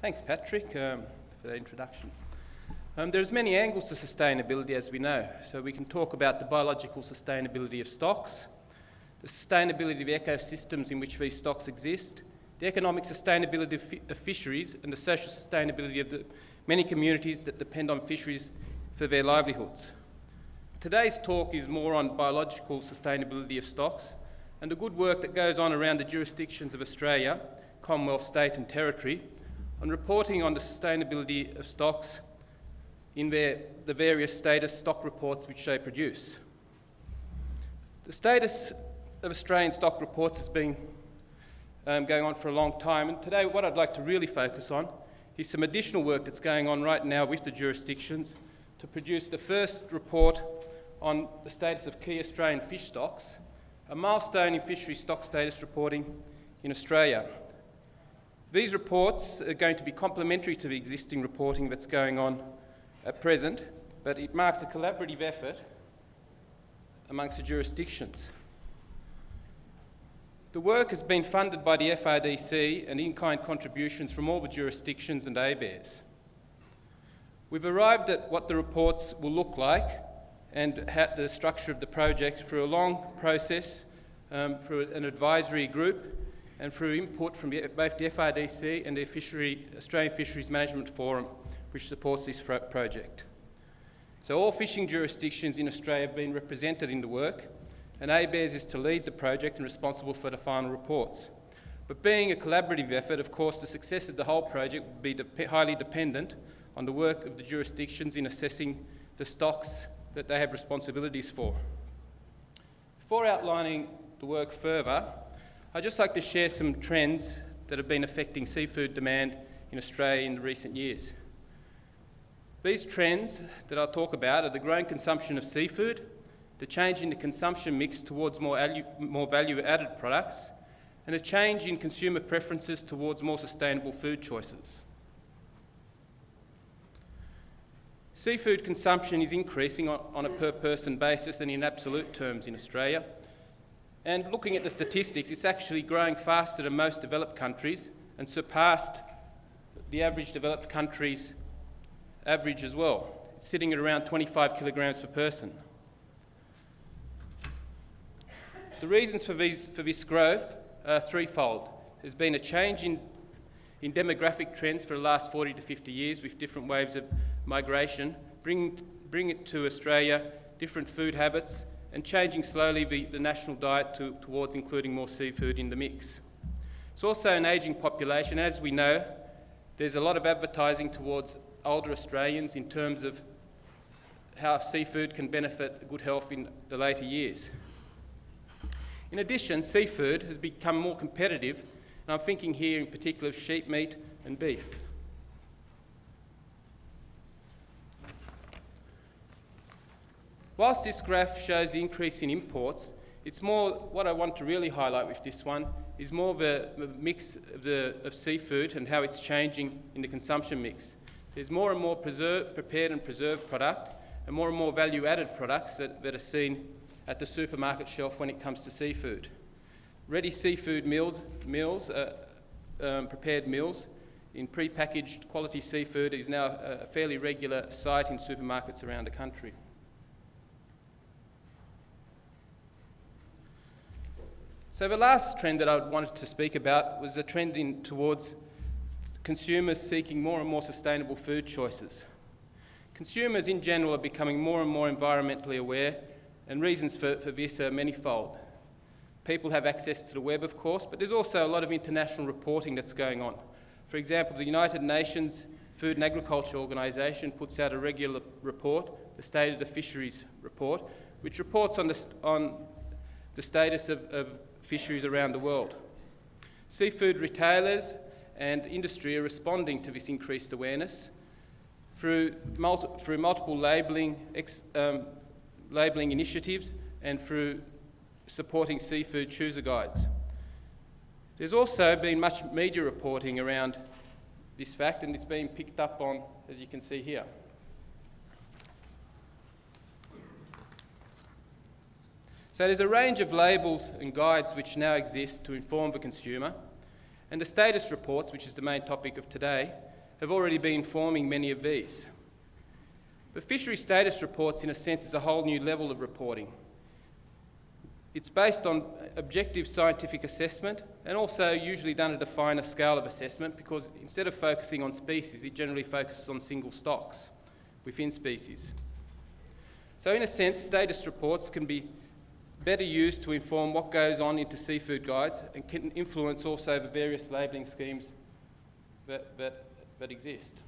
Thanks, Patrick, for that introduction. There's many angles to sustainability, as we know. So we can talk about the biological sustainability of stocks, the sustainability of ecosystems in which these stocks exist, the economic sustainability of fisheries, and the social sustainability of the many communities that depend on fisheries for their livelihoods. Today's talk is more on biological sustainability of stocks and the good work that goes on around the jurisdictions of Australia, Commonwealth, State and Territory on reporting on the sustainability of stocks in the various status stock reports which they produce. The status of Australian stock reports has been going on for a long time, and today what I'd like to really focus on is some additional work that's going on right now with the jurisdictions to produce the first report on the status of key Australian fish stocks, a milestone in fishery stock status reporting in Australia. These reports are going to be complementary to the existing reporting that's going on at present, but it marks a collaborative effort amongst the jurisdictions. The work has been funded by the FRDC and in-kind contributions from all the jurisdictions and ABARES. We've arrived at what the reports will look like and the structure of the project through a long process, through an advisory group and through input from both the FRDC and the Australian Fisheries Management Forum, which supports this project. So all fishing jurisdictions in Australia have been represented in the work, and ABARES is to lead the project and responsible for the final reports. But being a collaborative effort, of course, the success of the whole project will be highly dependent on the work of the jurisdictions in assessing the stocks that they have responsibilities for. Before outlining the work further, I'd just like to share some trends that have been affecting seafood demand in Australia in recent years. These trends that I'll talk about are the growing consumption of seafood, the change in the consumption mix towards more value-added products, and a change in consumer preferences towards more sustainable food choices. Seafood consumption is increasing on a per-person basis and in absolute terms in Australia. And looking at the statistics, it's actually growing faster than most developed countries and surpassed the average developed countries' average as well. It's sitting at around 25 kilograms per person. The reasons for this growth are threefold. There's been a change in demographic trends for the last 40 to 50 years with different waves of migration, bring it to Australia, different food habits, and changing slowly the national diet towards including more seafood in the mix. It's also an ageing population. As we know, there's a lot of advertising towards older Australians in terms of how seafood can benefit good health in the later years. In addition, seafood has become more competitive, and I'm thinking here in particular of sheep meat and beef. Whilst this graph shows the increase in imports, it's more, what I want to really highlight with this one is more the mix of seafood and how it's changing in the consumption mix. There's more and more prepared and preserved product and more value-added products that are seen at the supermarket shelf when it comes to seafood. Ready seafood prepared meals in pre-packaged quality seafood is now a fairly regular sight in supermarkets around the country. So the last trend that I wanted to speak about was a trend towards consumers seeking more and more sustainable food choices. Consumers in general are becoming more and more environmentally aware, and reasons for this are manifold. People have access to the web, of course, but there's also a lot of international reporting that's going on. For example, the United Nations Food and Agriculture Organization puts out a regular report, the State of the Fisheries report, which reports on the status of fisheries around the world. Seafood retailers and industry are responding to this increased awareness through multiple labelling initiatives and through supporting seafood chooser guides. There's also been much media reporting around this fact, and it's been picked up on, as you can see here. So there's a range of labels and guides which now exist to inform the consumer, And the status reports, which is the main topic of today, have already been informing many of these. But fishery status reports, in a sense, is a whole new level of reporting. It's based on objective scientific assessment and also usually done at a finer scale of assessment, because instead of focusing on species, it generally focuses on single stocks within species. So in a sense, status reports can be better used to inform what goes on into seafood guides and can influence also the various labelling schemes that exist.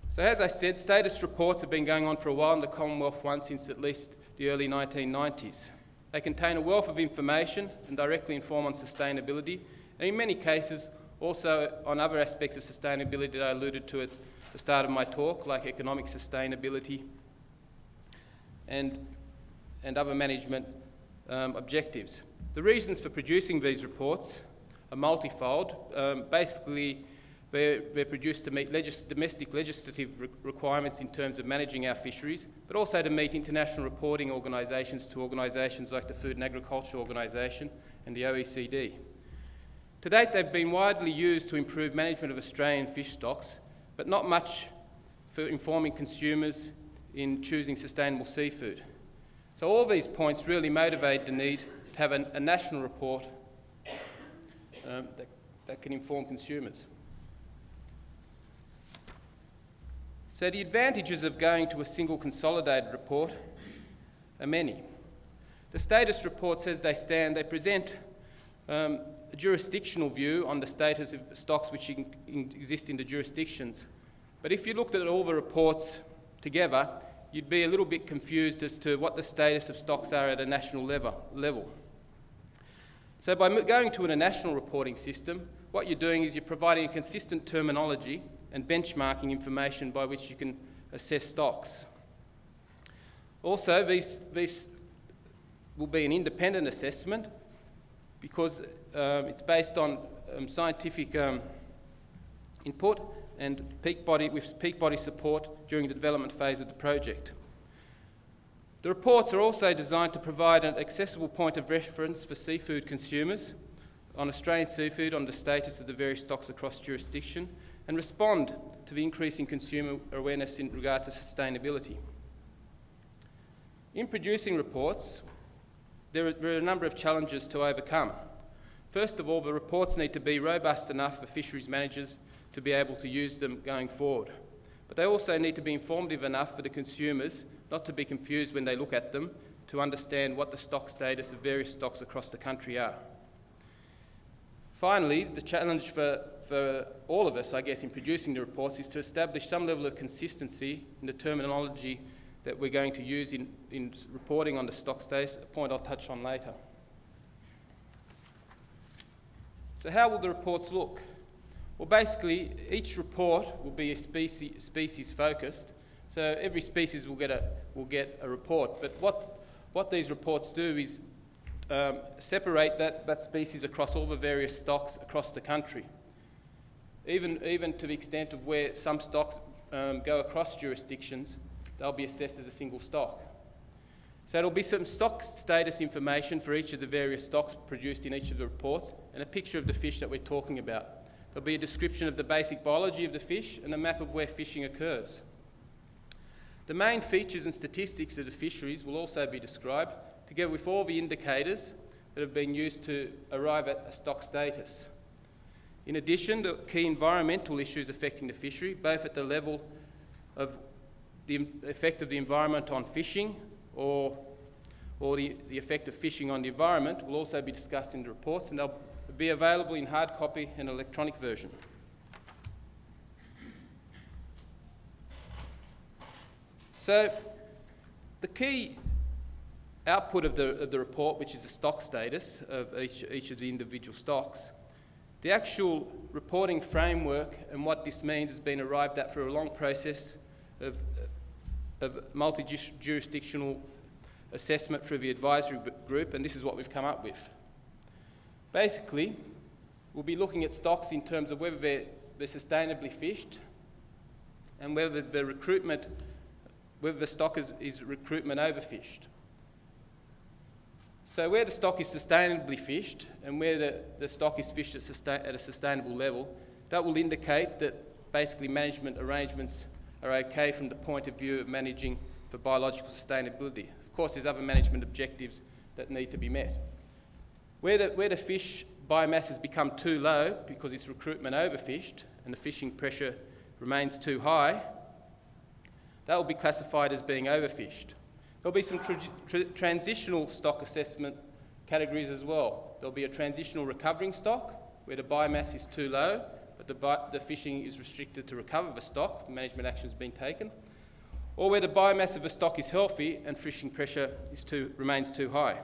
So as I said, status reports have been going on for a while in the Commonwealth one since at least the early 1990s. They contain a wealth of information and directly inform on sustainability, and in many cases also on other aspects of sustainability that I alluded to at the start of my talk, like economic sustainability and other management objectives. The reasons for producing these reports are multifold. Basically, they're produced to meet domestic legislative requirements in terms of managing our fisheries, but also to meet international reporting organisations to organisations like the Food and Agriculture Organisation and the OECD. To date, they've been widely used to improve management of Australian fish stocks, but not much for informing consumers in choosing sustainable seafood. So all these points really motivate the need to have a national report that can inform consumers. So the advantages of going to a single consolidated report are many. The status reports, as they stand, they present a jurisdictional view on the status of stocks which exist in the jurisdictions. But if you looked at all the reports together, you'd be a little bit confused as to what the status of stocks are at a national level. So by going to a national reporting system, what you're doing is you're providing a consistent terminology and benchmarking information by which you can assess stocks. Also, these will be an independent assessment because it's based on scientific input and peak body support during the development phase of the project. The reports are also designed to provide an accessible point of reference for seafood consumers on Australian seafood, on the status of the various stocks across jurisdiction, and respond to the increasing consumer awareness in regard to sustainability. In producing reports, there are a number of challenges to overcome. First of all, the reports need to be robust enough for fisheries managers to be able to use them going forward. But they also need to be informative enough for the consumers not to be confused when they look at them, to understand what the stock status of various stocks across the country are. Finally, the challenge for all of us, I guess, in producing the reports is to establish some level of consistency in the terminology that we're going to use in reporting on the stock status, a point I'll touch on later. So how will the reports look? Well, basically, each report will be a species focused. So every species will get a report. But what these reports do is separate that species across all the various stocks across the country, even to the extent of where some stocks go across jurisdictions, they'll be assessed as a single stock. So there'll be some stock status information for each of the various stocks produced in each of the reports, and a picture of the fish that we're talking about. There'll be a description of the basic biology of the fish and a map of where fishing occurs. The main features and statistics of the fisheries will also be described, together with all the indicators that have been used to arrive at a stock status. In addition, the key environmental issues affecting the fishery, both at the level of the effect of the environment on fishing or the effect of fishing on the environment, will also be discussed in the reports, and they'll be available in hard copy and electronic version. So the key output of the report, which is the stock status of each of the individual stocks, the actual reporting framework and what this means has been arrived at through a long process of multi-jurisdictional assessment through the advisory group, and this is what we've come up with. Basically, we'll be looking at stocks in terms of whether they're sustainably fished and whether the stock is recruitment overfished. So where the stock is sustainably fished and where the stock is fished at a sustainable level, that will indicate that basically management arrangements are okay from the point of view of managing for biological sustainability. Of course, there's other management objectives that need to be met. Where the fish biomass has become too low because its recruitment overfished and the fishing pressure remains too high, that will be classified as being overfished. There'll be some transitional stock assessment categories as well. There'll be a transitional recovering stock where the biomass is too low, but the fishing is restricted to recover the stock, management action has been taken, or where the biomass of the stock is healthy and fishing pressure remains too high.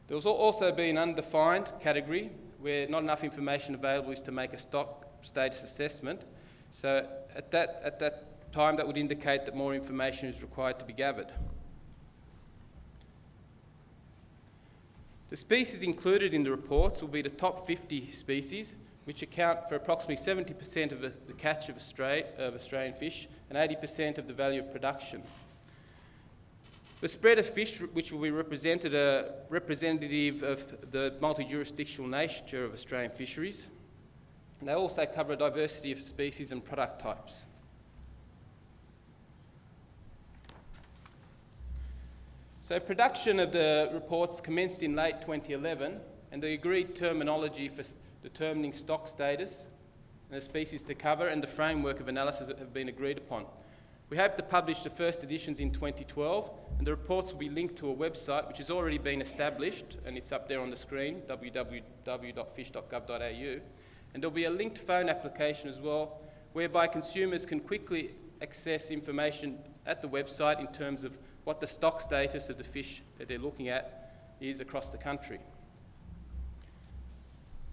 There will also be an undefined category where not enough information available is to make a stock status assessment. So at that time, that would indicate that more information is required to be gathered. The species included in the reports will be the top 50 species, which account for approximately 70% of the catch of Australian fish and 80% of the value of production. The spread of fish which will be represented are representative of the multi-jurisdictional nature of Australian fisheries. And they also cover a diversity of species and product types. So production of the reports commenced in late 2011, and the agreed terminology for determining stock status and the species to cover and the framework of analysis have been agreed upon. We hope to publish the first editions in 2012, and the reports will be linked to a website which has already been established, and it's up there on the screen, www.fish.gov.au. And there'll be a linked phone application as well, whereby consumers can quickly access information at the website in terms of what the stock status of the fish that they're looking at is across the country.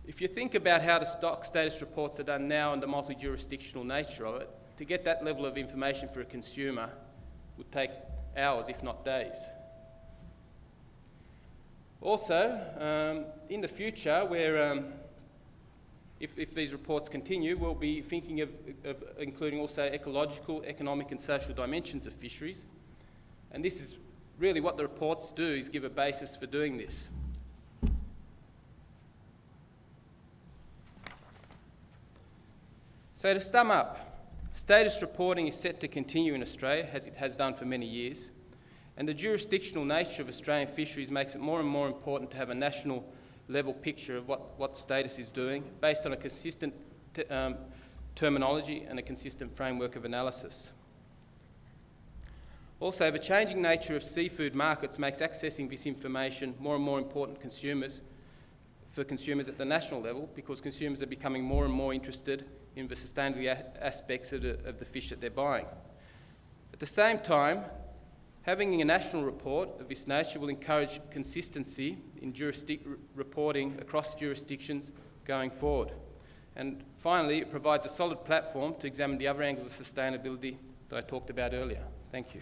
If you think about how the stock status reports are done now and the multi-jurisdictional nature of it, to get that level of information for a consumer would take hours, if not days. Also, in the future, if these reports continue, we'll be thinking of including also ecological, economic and social dimensions of fisheries. And this is really what the reports do, is give a basis for doing this. So to sum up, status reporting is set to continue in Australia, as it has done for many years, and the jurisdictional nature of Australian fisheries makes it more and more important to have a national level picture of what status is doing, based on a consistent terminology and a consistent framework of analysis. Also, the changing nature of seafood markets makes accessing this information more and more important for consumers at the national level, because consumers are becoming more and more interested in the sustainability aspects of the fish that they're buying. At the same time, having a national report of this nature will encourage consistency in reporting across jurisdictions going forward. And finally, it provides a solid platform to examine the other angles of sustainability that I talked about earlier. Thank you.